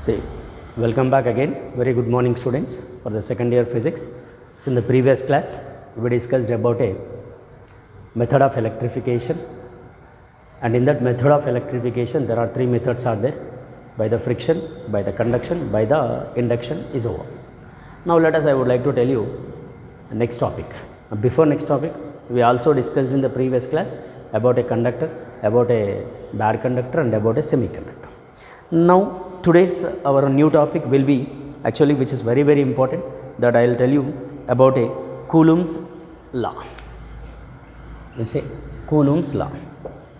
See, welcome back again. Very good morning, students, for the second year physics. So, in the previous class, we discussed about a method of electrification, and in that method of electrification, there are three methods are there: by the friction, by the conduction, by the induction is over. Now, let us. I would like to tell you next topic. Before next topic, we also discussed in the previous class about a conductor, about a bad conductor, and about a semiconductor. Now, today's our new topic will be actually, which is very important, that I will tell you about a Coulomb's law. You say Coulomb's law.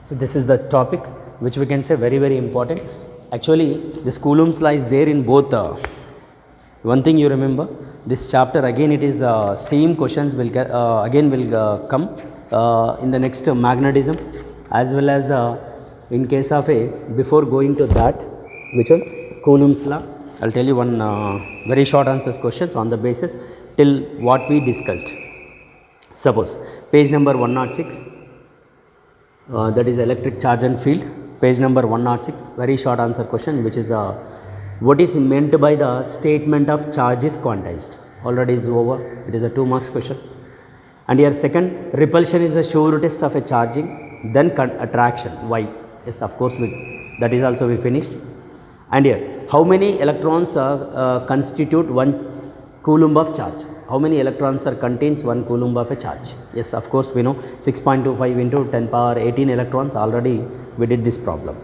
So, this is the topic which we can say very important. Actually, this Coulomb's law is there in both. One thing you remember, this chapter again it is same questions will come in the next magnetism, as well as in case of a, before going to that, which one, Coulomb's law. I will tell you one very short answers questions on the basis till what we discussed. Suppose page number 106, that is electric charge and field. Page number 106, very short answer question, which is what is meant by the statement of charge is quantized. Already is over. It is a 2 marks question. And here second, repulsion is a sure test of a charging. Then attraction. Why? Yes, of course, that is also we finished. And here, how many electrons constitute 1 coulomb of charge? How many electrons contains 1 coulomb of a charge? Yes, of course, we know 6.25 into 10 power 18 electrons. Already we did this problem.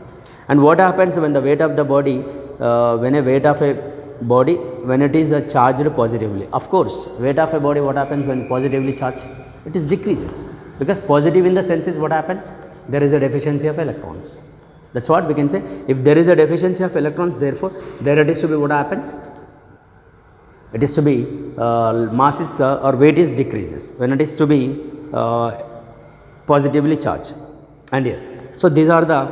And what happens when the weight of the body, when a weight of a body, when it is charged positively? Of course, weight of a body, what happens when positively charged? It is decreases, because positive in the sense is what happens? There is a deficiency of electrons. That's what we can say. If there is a deficiency of electrons, therefore, there it is to be what happens? It is to be mass is or weight is decreases when it is to be positively charged. And here, so these are the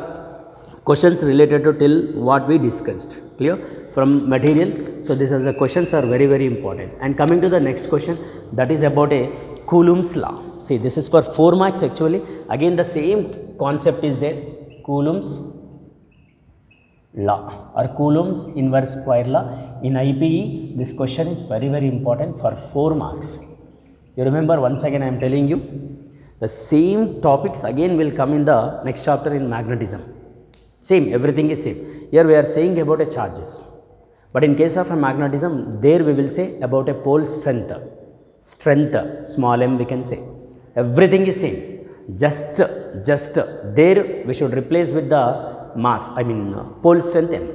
questions related to till what we discussed. Clear? From material. So, these are the questions are very important. And coming to the next question, that is about a Coulomb's law. See, this is for 4 marks actually. Again, the same concept is there. Coulomb's law or Coulomb's inverse square law. In IPE, this question is very important for 4 marks. You remember, once again I am telling you, the same topics again will come in the next chapter in magnetism. Same, everything is same. Here we are saying about a charges. But in case of a magnetism, there we will say about a pole strength. Strength, small m we can say. Everything is same. Just there we should replace with the mass, pole strength m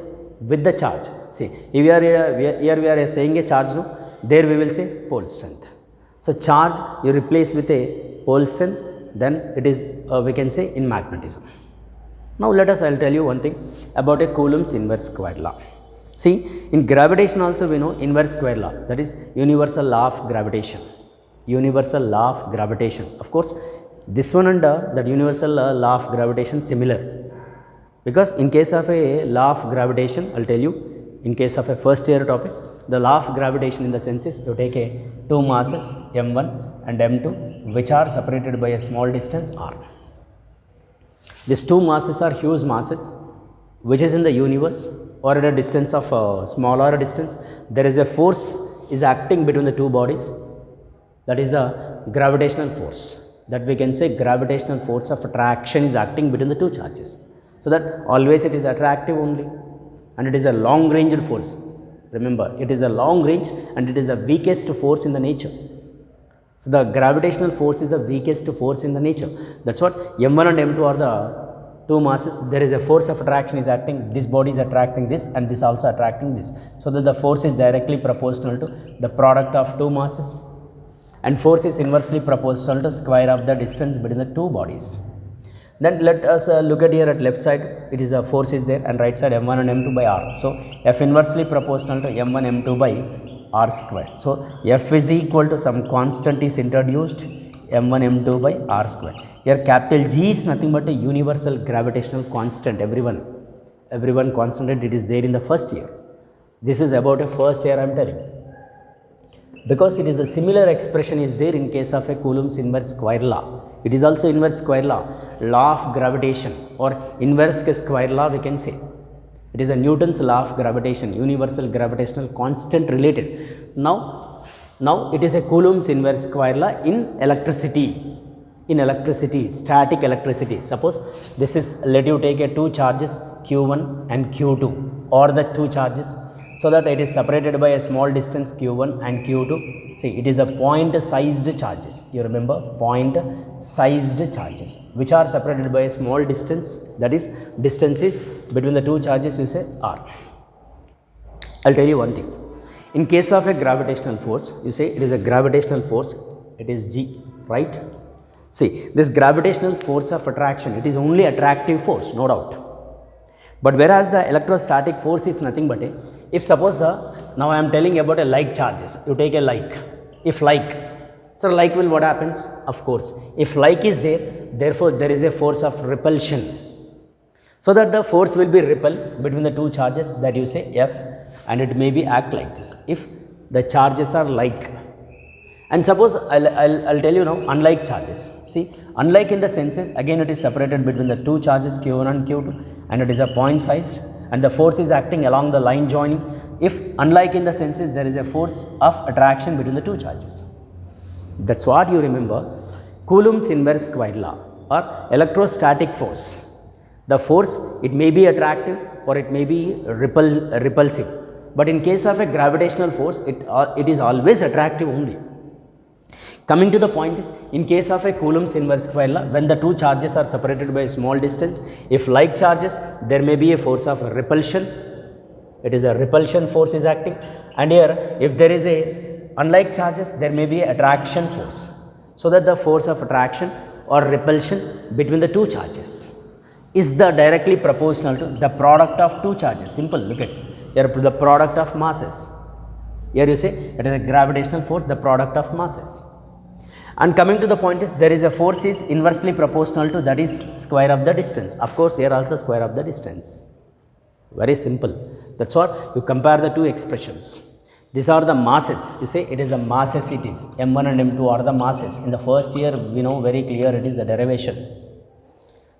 with the charge. See, if we are saying a charge, no, there we will say pole strength. So, charge you replace with a pole strength, then it is we can say in magnetism. Now, let us, I will tell you one thing about a Coulomb's inverse square law. See, in gravitation also we know inverse square law, that is universal law of gravitation. Universal law of gravitation. Of course, this one and that universal law of gravitation similar, because in case of a law of gravitation, I will tell you, in case of a first year topic, the law of gravitation in the sense is you take a 2 masses m1 and m2, which are separated by a small distance r. These 2 masses are huge masses which is in the universe or at a distance of smaller distance. There is a force is acting between the 2 bodies, that is a gravitational force. That we can say gravitational force of attraction is acting between the 2 charges. So, that always it is attractive only, and it is a long ranged force. Remember, it is a long range and it is the weakest force in the nature. So, the gravitational force is the weakest force in the nature. That is what m1 and m2 are the 2 masses. There is a force of attraction is acting, this body is attracting this and this also attracting this. So, that the force is directly proportional to the product of 2 masses, and force is inversely proportional to square of the distance between the 2 bodies. Then let us look at here at left side, it is a force is there, and right side m1 and m2 by r. So, F inversely proportional to m1 m2 by r square. So, F is equal to some constant is introduced, m1 m2 by r square. Here capital G is nothing but a universal gravitational constant. Everyone constant, it is there in the first year. This is about a first year I am telling. Because it is a similar expression is there in case of a Coulomb's inverse square law. It is also inverse square law, law of gravitation or inverse square law we can say. It is a Newton's law of gravitation, universal gravitational constant related. Now it is a Coulomb's inverse square law in electricity. In electricity, static electricity. Suppose this is, let you take a two charges q1 and q2, or the two charges, so that it is separated by a small distance q1 and q2. See, it is a point sized charges. You remember, point sized charges which are separated by a small distance, that is distance is between the two charges, you say r. I'll tell you one thing. In case of a gravitational force, you say it is a gravitational force, it is g, right? See, this gravitational force of attraction, it is only attractive force, no doubt. But whereas the electrostatic force is nothing but a, if suppose now I am telling about a like charges, you take a like, if like, so like will what happens? Of course, if like is there, therefore there is a force of repulsion. So that the force will be repel between the two charges, that you say F, and it may be act like this if the charges are like. And suppose I'll tell you now unlike charges. See, unlike in the senses, again it is separated between the two charges q1 and q2, and it is a point sized, and the force is acting along the line joining. If unlike in the senses, there is a force of attraction between the two charges. That's what you remember, Coulomb's inverse square law, or electrostatic force. The force, it may be attractive or it may be repulsive, but in case of a gravitational force, it is always attractive only. Coming to the point is, in case of a Coulomb's inverse square law, when the two charges are separated by a small distance, if like charges, there may be a force of repulsion. It is a repulsion force is acting. And here, if there is a unlike charges, there may be a attraction force. So that the force of attraction or repulsion between the two charges is the directly proportional to the product of two charges. Simple, look at here, the product of masses. Here you say it is a gravitational force, the product of masses. And coming to the point is, there is a force is inversely proportional to, that is square of the distance. Of course, here also square of the distance. Very simple. That's what you compare the two expressions. These are the masses. You say it is a masses, it is m1 and m2 are the masses. In the first year, we know very clear it is the derivation.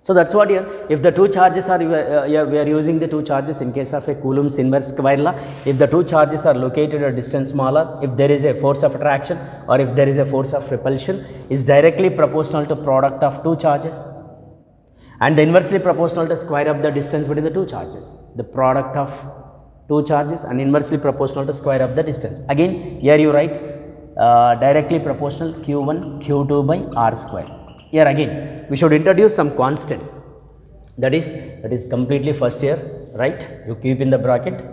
So that's what here, if the two charges are, we are using the two charges in case of a Coulomb's inverse square law. If the two charges are located at a distance smaller, if there is a force of attraction or if there is a force of repulsion, is directly proportional to product of two charges, and inversely proportional to square of the distance between the two charges. The product of two charges and inversely proportional to square of the distance. Again, here you write directly proportional q1 q2 by r square. Here again, we should introduce some constant. That is completely first year, right? You keep in the bracket.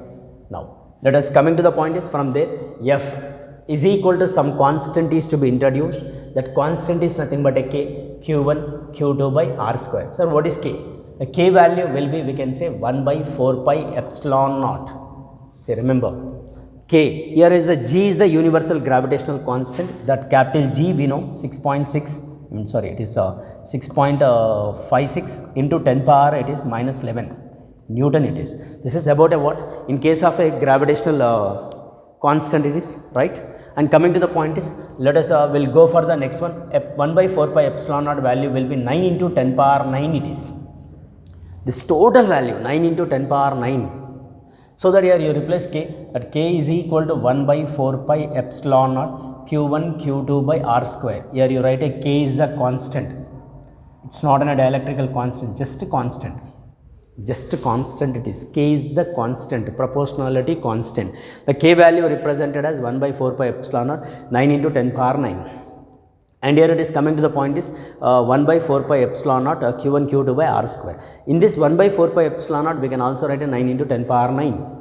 Now, let us coming to the point is, from there, F is equal to some constant is to be introduced. That constant is nothing but a k, q1 q2 by r square. Sir, what is k? The k value will be, we can say 1 by 4 pi epsilon naught. See, remember, k, here is a g is the universal gravitational constant. That capital G we know 6.6. It is 6.56 into 10 power, it is minus 11 Newton it is. This is about a what? In case of a gravitational constant it is, right? And coming to the point is, let us will go for the next one. 1 by 4 pi epsilon naught value will be 9 into 10 power 9 it is. This total value 9 into 10 power 9. So that here you replace k, that k is equal to 1 by 4 pi epsilon naught q1 q2 by r square. Here you write a k is a constant. It's not a dialectrical constant, just a constant. Just a constant it is. K is the constant, proportionality constant. The k value represented as 1 by 4 pi epsilon naught 9 into 10 power 9. And here it is coming to the point is 1 by 4 pi epsilon naught q1 q2 by r square. In this 1 by 4 pi epsilon naught, we can also write a 9 into 10 power 9.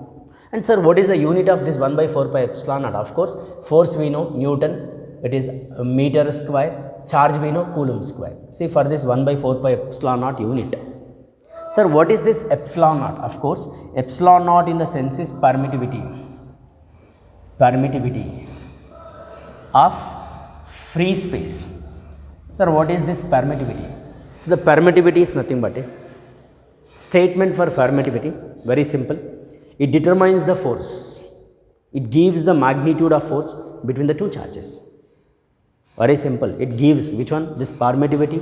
And sir, what is the unit of this 1 by 4 pi epsilon naught? Of course, force we know Newton, it is meter square, charge we know Coulomb square. See, for this 1 by 4 pi epsilon naught unit. Sir, what is this epsilon naught? Of course, epsilon naught in the sense is permittivity. Permittivity of free space. Sir, what is this permittivity? So, the permittivity is nothing but a statement for permittivity, very simple. It determines the force. It gives the magnitude of force between the two charges. Very simple. It gives which one? This permittivity.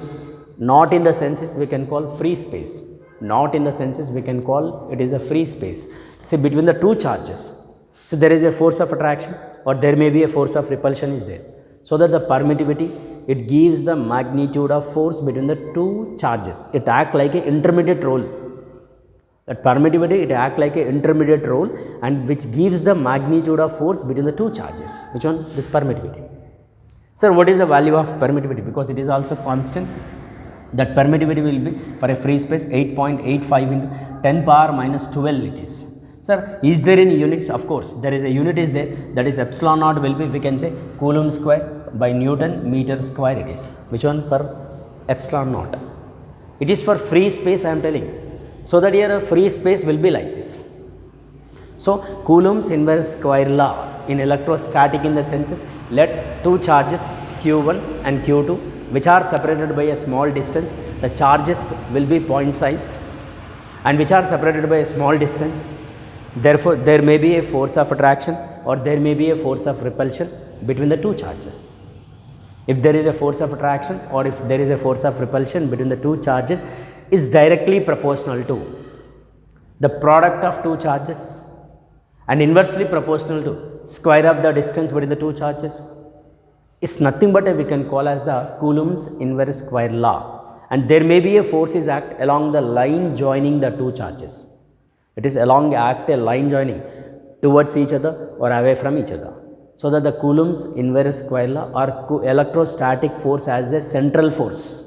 Not in the senses we can call free space. not in the senses we can call it is a free space. See, between the two charges, so there is a force of attraction or there may be a force of repulsion is there. So that the permittivity, it gives the magnitude of force between the two charges. It acts like an intermediate role. That permittivity, it acts like an intermediate role and which gives the magnitude of force between the two charges. Which one? This permittivity. Sir, what is the value of permittivity? Because it is also constant. That permittivity will be for a free space 8.85 into 10 power minus 12 it is. Sir, is there any units? Of course, there is a unit is there, that is epsilon naught will be, we can say Coulomb square by Newton meter square it is. Which one? Per epsilon naught. It is for free space I am telling. So that here a free space will be like this. So, Coulomb's inverse square law in electrostatic in the senses, let two charges Q1 and Q2 which are separated by a small distance, the charges will be point sized and which are separated by a small distance. Therefore, there may be a force of attraction or there may be a force of repulsion between the two charges. If there is a force of attraction or if there is a force of repulsion between the two charges is directly proportional to the product of two charges and inversely proportional to square of the distance between the two charges is nothing but we can call as the Coulomb's inverse square law, and there may be a force is act along the line joining the two charges. It is along act a line joining towards each other or away from each other. So that the Coulomb's inverse square law or electrostatic force as a central force.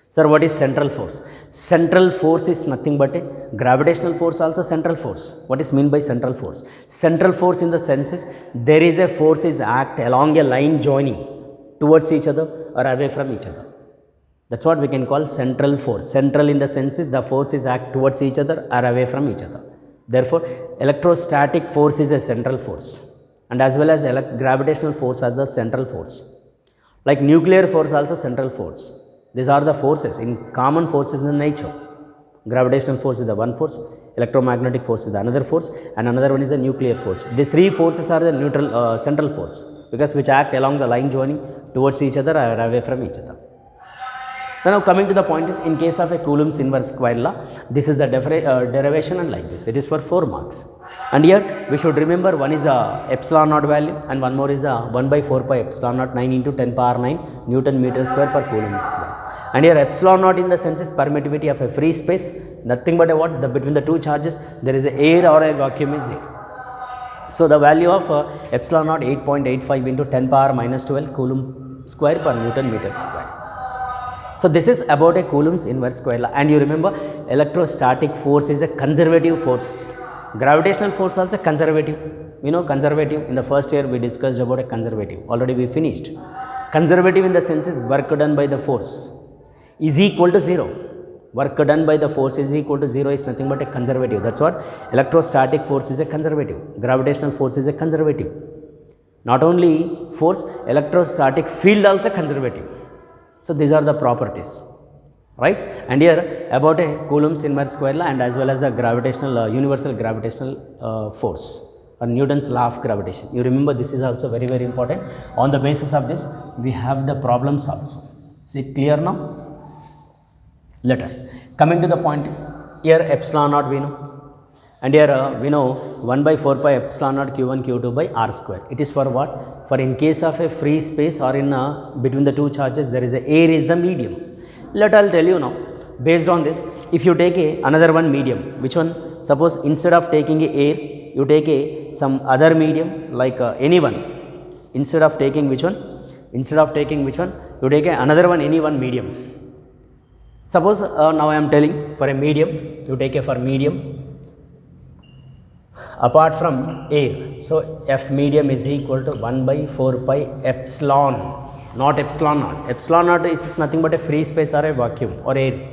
Sir, what is central force? Central force is nothing but a gravitational force also central force. What is meant by central force? Central force in the sense is there is a force is act along a line joining towards each other or away from each other. That's what we can call central force. Central in the sense is the force is act towards each other or away from each other. Therefore, electrostatic force is a central force and as well as gravitational force as a central force. Like nuclear force also central force. These are the forces in common forces in nature. Gravitational force is the one force, electromagnetic force is the another force and another one is the nuclear force. These three forces are the neutral central force because which act along the line joining towards each other or away from each other. Now coming to the point is in case of a Coulomb's inverse square law, this is the derivation and like this. It is for 4 marks. And here we should remember one is a epsilon naught value and one more is a 1 by 4 pi epsilon naught 9 into 10 power 9 Newton meter square per Coulomb square. And here epsilon naught in the sense is permittivity of a free space, nothing but a what? Between the two charges there is a air or a vacuum is there. So the value of epsilon naught 8.85 into 10 power minus 12 Coulomb square per Newton meter square. So this is about a Coulomb's inverse square law, and you remember electrostatic force is a conservative force. Gravitational force also conservative. You know conservative, in the first year we discussed about a conservative, already we finished. Conservative in the sense is work done by the force is equal to 0. Work done by the force is equal to 0 is nothing but a conservative. That's what electrostatic force is a conservative. Gravitational force is a conservative. Not only force, electrostatic field also conservative. So these are the properties, right? And here about a Coulomb's inverse square law and as well as the gravitational universal gravitational force or Newton's law of gravitation. You remember this is also very, very important. On the basis of this, we have the problems also. Is it clear now? Let us. Coming to the point is, here epsilon naught we know. And here we know 1 by 4 pi epsilon naught q1 q2 by r square. It is for what? For in case of a free space or in between the two charges there is a air is the medium. Let I'll tell you now. Based on this, if you take another one medium, which one? Suppose instead of taking a air, you take some other medium like any one. Instead of taking which one? Instead of taking which one? You take another one, any one medium. Suppose now I am telling for a medium, you take for medium apart from air. So F medium is equal to 1 by 4 pi epsilon, not epsilon naught. Epsilon naught is nothing but a free space or a vacuum or air.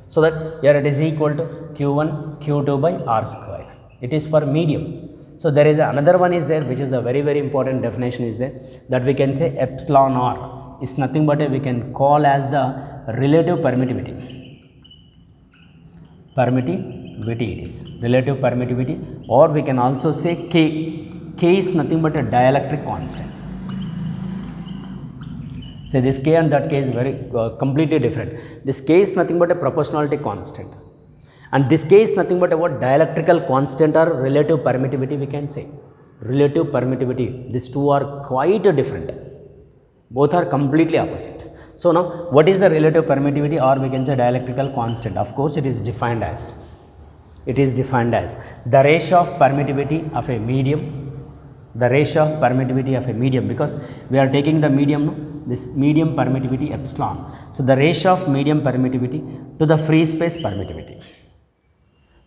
So that here it is equal to q1 q2 by r square. It is for medium. So there is another one is there which is the very, very important definition is there, that we can say epsilon r is nothing but we can call as the relative permittivity. Permittivity it is relative permittivity, or we can also say K. K is nothing but a dielectric constant. So this K and that K is very completely different. This K is nothing but a proportionality constant. And this case nothing but about dielectrical constant or relative permittivity we can say. Relative permittivity, these two are quite different. Both are completely opposite. So now what is the relative permittivity, or we can say dielectrical constant? Of course it is defined as the ratio of permittivity of a medium, because we are taking the medium, this medium permittivity epsilon. So the ratio of medium permittivity to the free space permittivity,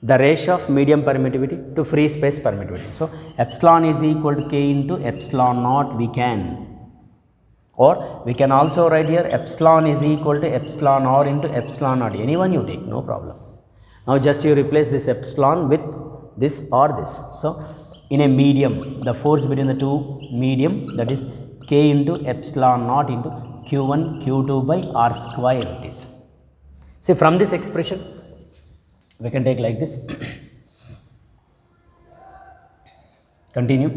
the ratio of medium permittivity to free space permittivity. So epsilon is equal to k into epsilon naught we can, or we can also write here epsilon is equal to epsilon r into epsilon naught, anyone you take, no problem. Now just you replace this epsilon with this or this. So in a medium, the force between the two medium, that is k into epsilon naught into q1 q2 by r square it is. See, from this expression we can take like this. Continue.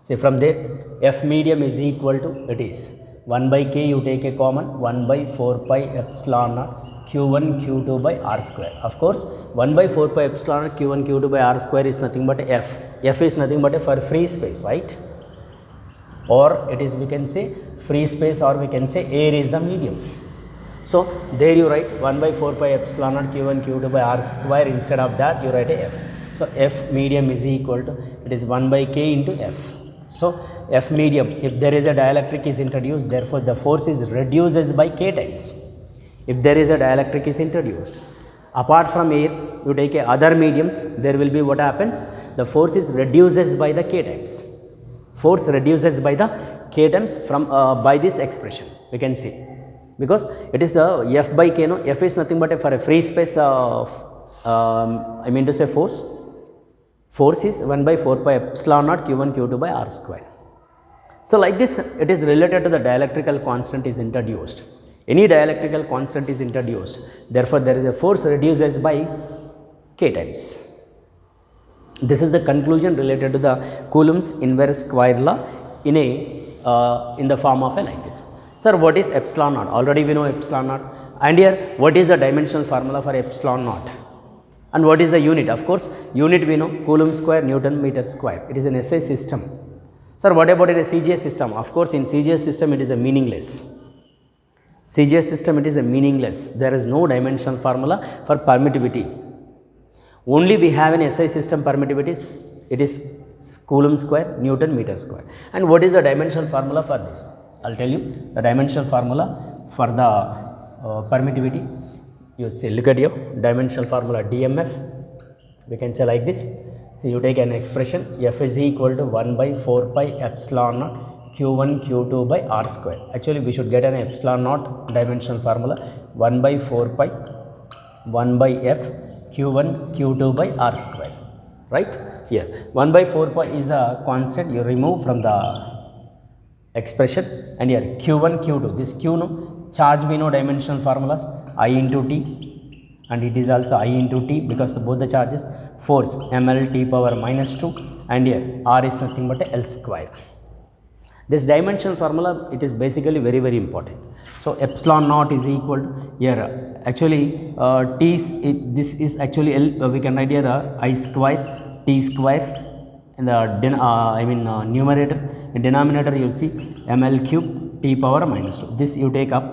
See, from there f medium is equal to, it is 1 by k, you take a common, 1 by 4 pi epsilon naught q1 q2 by r square. Of course 1 by 4 pi epsilon naught q1 q2 by r square is nothing but f. F is nothing but for free space, right? Or it is, we can say free space, or we can say air is the medium. So there you write 1 by 4 pi epsilon naught q1 q2 by r square, instead of that you write a f. So f medium is equal to, it is 1 by k into f. So f medium, if there is a dielectric is introduced, therefore the force is reduces by k times. If there is a dielectric is introduced, apart from air, you take other mediums, there will be what happens, the force is reduces by the k times. Force reduces by the k times from by this expression we can see, because it is f by k, no, f is nothing but for a free space of I mean to say force is 1 by 4 pi epsilon naught q1 q2 by r square. So like this it is related to the dielectrical constant is introduced. Any dielectrical constant is introduced, therefore there is a force reduces by k times. This is the conclusion related to the Coulomb's inverse square law in a in the form of a like this. Sir, what is epsilon naught? Already we know epsilon naught. And here what is the dimensional formula for epsilon naught? And what is the unit? Of course unit we know, Coulomb square Newton meter square. It is an SI system. Sir, what about a CGS system? Of course in CGS system it is a meaningless. CGS system it is a meaningless. There is no dimensional formula for permittivity. Only we have an SI system permittivities. It is Coulomb square Newton meter square. And what is the dimensional formula for this? I'll tell you the dimensional formula for the permittivity. You see, look at your dimensional formula DMF. We can say like this. So you take an expression F is equal to 1 by 4 pi epsilon naught q1 q2 by r square. Actually we should get an epsilon naught dimensional formula 1 by 4 pi 1 by f q1 q2 by r square, right? Here 1 by 4 pi is a constant you remove from the expression, and here q1 q2, this q no charge we know dimensional formulas I into t, and it is also I into t because both the charges, force ml t power minus 2, and here r is nothing but L square. This dimensional formula, it is basically very very important. So epsilon naught is equal to here actually t is this is actually L, we can write here I square t square in the numerator. In denominator you will see ml cube t power minus 2. This you take up,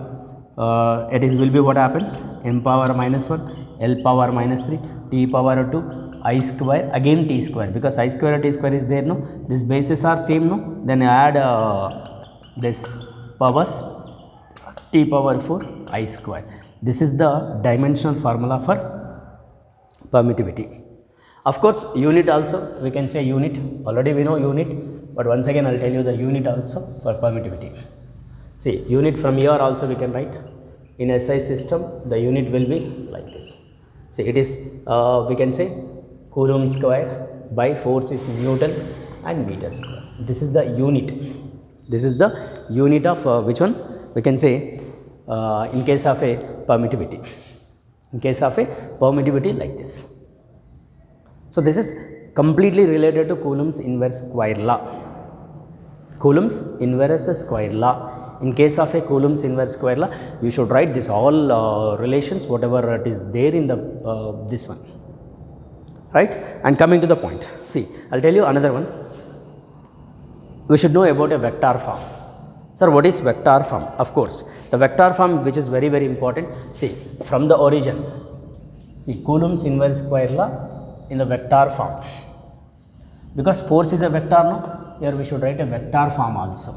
it is will be what happens, m power minus 1 L power minus 3 t power 2 I square again t square, because I square t square is there, no, these bases are same, no, then add this powers t power 4 I square. This is the dimensional formula for permittivity. Of course unit also we can say unit, already we know unit, but once again I will tell you the unit also for permittivity. See, unit from here also we can write. In SI system the unit will be like this. See, it is we can say Coulomb square by force is Newton and meter square. This is the unit. This is the unit of which one we can say in case of a permittivity. In case of a permittivity like this. So this is completely related to Coulomb's inverse square law. Coulomb's inverse square law In case of a Coulomb's inverse square law, you should write this all relations whatever it is there in the this one, right? And coming to the point, see, I'll tell you another one. We should know about a vector form. Sir, what is vector form? Of course, the vector form which is very, very important. See, from the origin, see, Coulomb's inverse square law in the vector form. Because force is a vector, no? Here we should write a vector form also.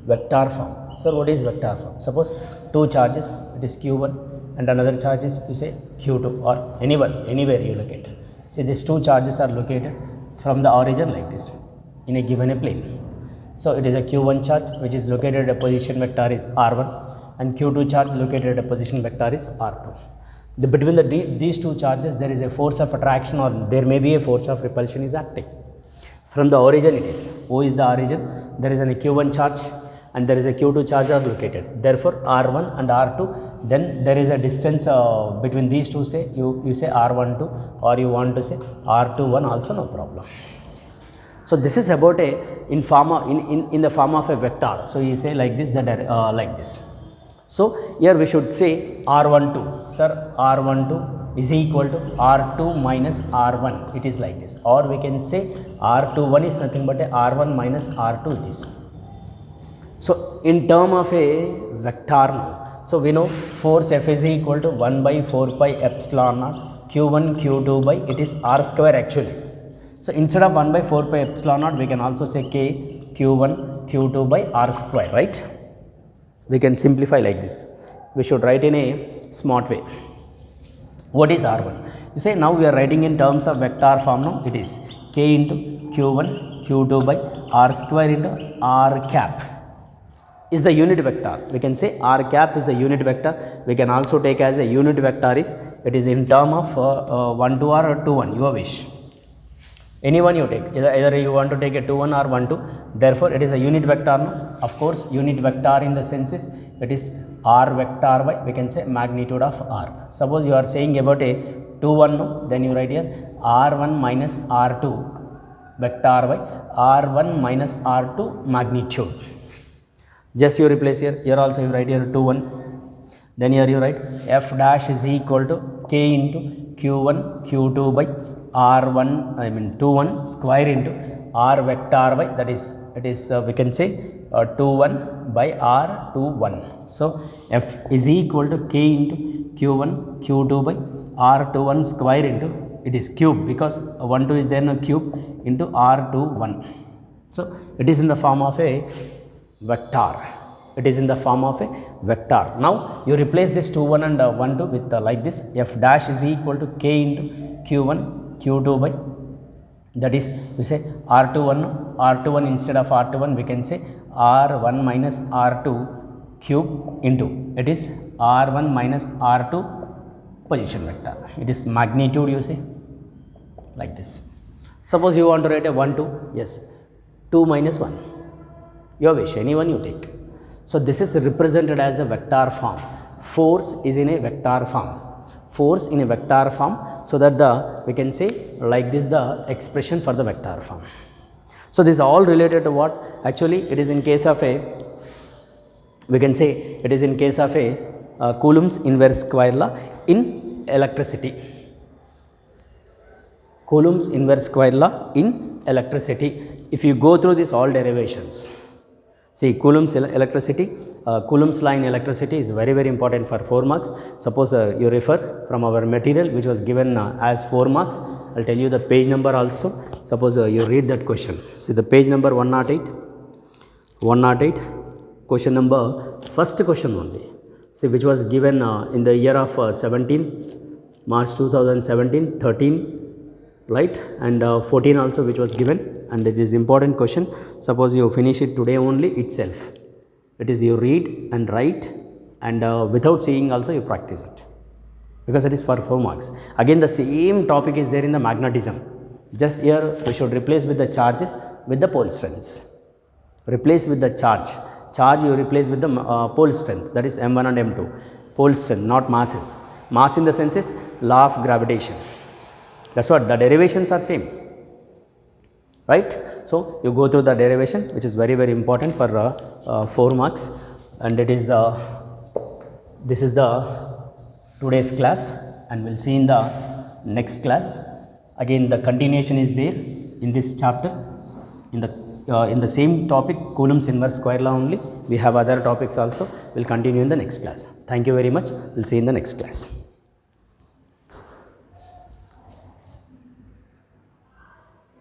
Vector form. Sir, what is vector form? Suppose two charges, it is q1 and another charge is, you say, q2, or anywhere you locate. See, these two charges are located from the origin like this in a given plane. So it is a q1 charge which is located at a position vector is r1 and q2 charge located at a position vector is r2. Between these two charges there is a force of attraction or there may be a force of repulsion is acting. From the origin it is, O is the origin, there is a q1 charge and there is a q2 charge are located. Therefore, r1 and r2, then there is a distance between these two, say you say r12 or you want to say r21 also, no problem. So this is about a in the form of a vector. So you say like this, like this. So here we should say r12, sir, r12 is equal to r2 minus r1, it is like this, or we can say r21 is nothing but a r1 minus r2 it is. So in term of a vector now, so we know force F is equal to 1 by 4 pi epsilon naught q1 q2 by it is r square actually. So instead of 1 by 4 pi epsilon naught we can also say k q1 q2 by r square, right? We can simplify like this. We should write in a smart way. What is r1? You say now we are writing in terms of vector form now, it is k into q1 q2 by r square into r cap is the unit vector. We can say r cap is the unit vector. We can also take as a unit vector is, it is in term of 1 to r or 2 1, your wish. Anyone you take, either you want to take a 2 1 or 1 2, therefore it is a unit vector. No? Of course, unit vector in the sense is, it is r vector by, we can say magnitude of r. Suppose you are saying about a 2 1, no? Then you write here r1 minus r2 vector by r1 minus r2 magnitude. Just you replace here also you write here 2 1, then here you write f dash is equal to k into q1 q2 by r1 2 1 square into r vector by, that is it is we can say 2 1 by r 2 1. So f is equal to k into q1 q2 by r 2 1 square into, it is cube because 1 2 is there, no, cube into r 2 1. So it is in the form of a vector. It is in the form of a vector. Now you replace this 2 1 and 1 2 with like this, f dash is equal to k into q1 q2 by, that is you say r21 instead of r21 we can say r1 minus r2 cube into, it is r1 minus r2 position vector. It is magnitude, you say like this. Suppose you want to write a 1 2, yes, 2 minus 1, your wish, anyone you take. So this is represented as a vector form. Force is in a vector form. Force in a vector form, so that we can say like this the expression for the vector form. So this is all related to what? Actually it is in case of a, we can say it is in case of a Coulomb's inverse square law in electricity. Coulomb's inverse square law in electricity. If you go through this all derivations, see Coulomb's electricity, Coulomb's law in electricity is very, very important for 4 marks. Suppose you refer from our material which was given as 4 marks. I will tell you the page number also. Suppose you read that question. See the page number 108, question number, first question only. See which was given in the year of 17, March 2017, 13, right, and 14 also which was given, and it is important question. Suppose you finish it today only itself. It is you read and write and without seeing also you practice it, because it is for 4 marks. Again the same topic is there in the magnetism. Just here we should replace with the charges with the pole strengths. Replace with the charge you replace with the pole strength, that is m1 and m2. Pole strength, not masses. Mass in the sense is law of gravitation. That's what the derivations are same, right? So you go through the derivation, which is very very important for 4 marks, and it is this is the today's class, and we'll see in the next class. Again the continuation is there in this chapter, in the same topic, Coulomb's inverse square law only. We have other topics also. We'll continue in the next class. Thank you very much. We'll see you in the next class.